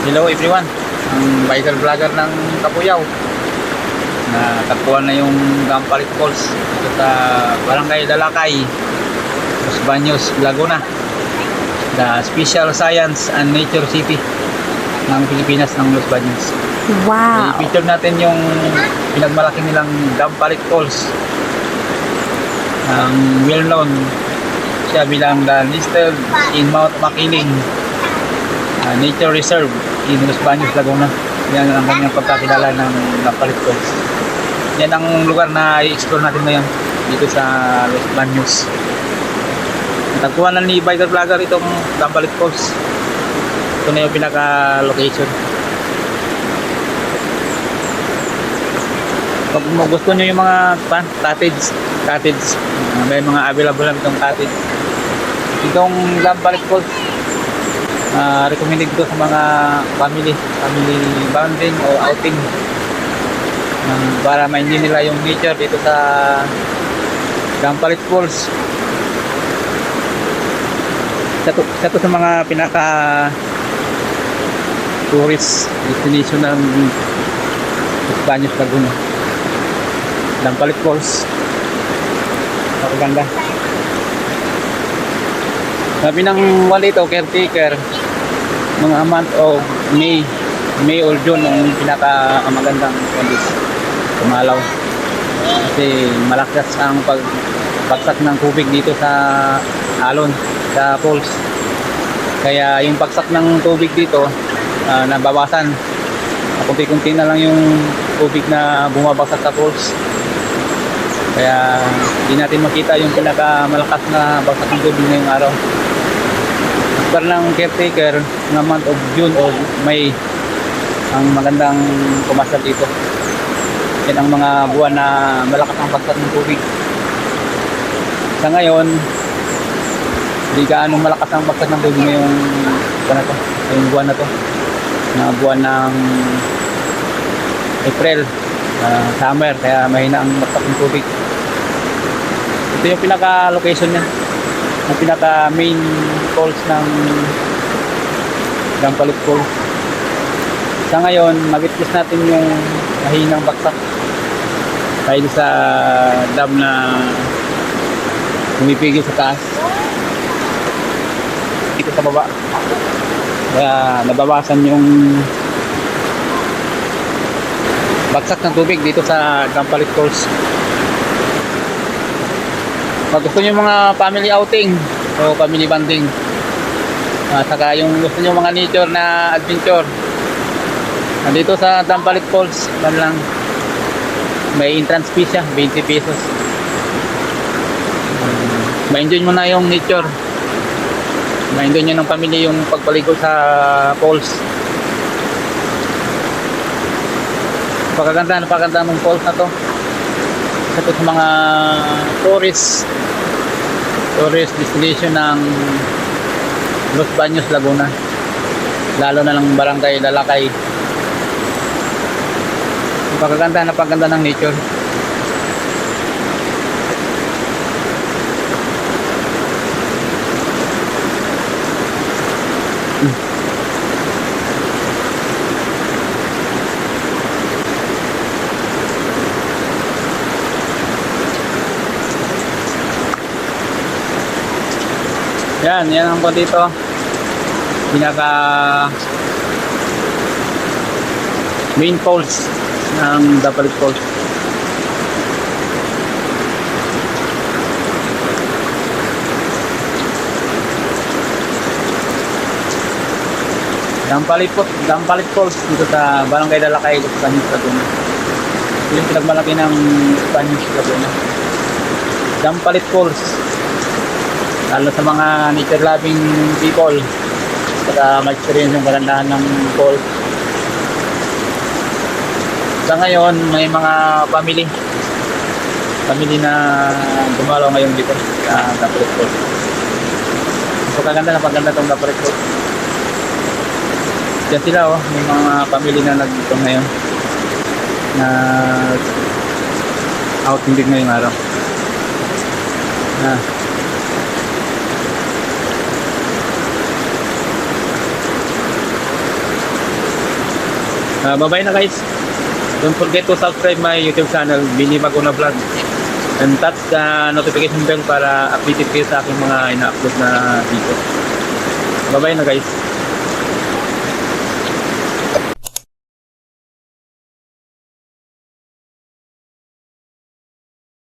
Hello everyone, ang biker vlogger ng Kapuyaw na tagpuan na yung Gampalit Falls dito sa Barangay Dalakay, Los Baños, Laguna, the Special Science and Nature City ng Pilipinas ng Los Baños. Wow! I-feature natin yung pinagmalaki nilang Gampalit Falls. Ang well-known siya bilang the listed in Mount Makiling Nature Reserve in Los Baños, Laguna. Yan ang kanyang pagkakilala ng Gampalit Falls. Yan ang lugar na i-explore natin ngayon dito sa Los Baños. Natagpuan na ni biker vlogger itong Gampalit Falls. Ito na yung pinaka-location. Kung gusto nyo yung mga cottage, may mga available na itong cottage. Itong Gampalit Falls, recommended ko sa mga family bonding o outing para ma-enjoy nila yung nature dito sa Gampalit Falls. Isa to sa mga pinaka tourist destination ng Los Baños, Laguna. Gampalit Falls, napaganda. Sabi ng walito, caretaker, mga month of May or June ang pinakamagandang condition kumalaw. Kasi malakas ang pagbagsak ng tubig dito sa alon, sa falls. Kaya yung pagsak ng tubig dito nabawasan. Kunti-kunti na lang yung tubig na bumabagsak sa falls. Kaya hindi natin makita yung pinakamalakas na bagsak ng tubig ngayong araw. Para ng caretaker ng month of June o May ang magandang pumasal dito. Yan ang mga buwan na malakas ang bagsak ng tubig. Sa ngayon, hindi gaano malakas ang bagsak ng tubig ngayong buwan na to. Na buwan ng April, summer, kaya mahina ang bagsak ng tubig. Ito yung pinaka-location niya. Ang pinaka main falls ng Gampalit Falls. Sa ngayon, mag-witness natin yung mahinang bagsak dahil sa dam na pumipigil sa taas dito sa baba. Kaya nabawasan yung bagsak ng tubig dito sa Gampalit Falls. Pag gusto nyo mga family outing o family bonding, saka yung gusto nyo mga nature na adventure, nandito sa Gampalit Falls lang, may entrance fee siya, 20 pesos. Ma-enjoy mo na yung nature, ma-enjoy nyo ng family yung pagpaligo sa falls. Napakaganda ng falls na to. Ito sa mga tourist destination ng Los Baños, Laguna, lalo na ng Barangay Dalakay. Napakaganda ng nature. Yan ang po dito. Pinaka main falls ng Gampalit Falls. Gampalit Falls dito sa Barangay Dalakay, Los Baños, Laguna. Yung pinagmalaki ng Los Baños, Laguna. Gampalit Falls, lalo sa mga nature loving people para ma-experience yung kagandahan ng falls. Sa ngayon, may mga family na dumalaw ngayon dito sa Gampalit Falls. So paganda itong Gampalit Falls. Diyan sila, may mga family na nagdito ngayon na outing din ngayong araw. Bye-bye na guys. Don't forget to subscribe my YouTube channel, Bini Maguna Vlog. And touch the notification bell para updated kayo sa aking mga ina-upload na video. Bye-bye na guys.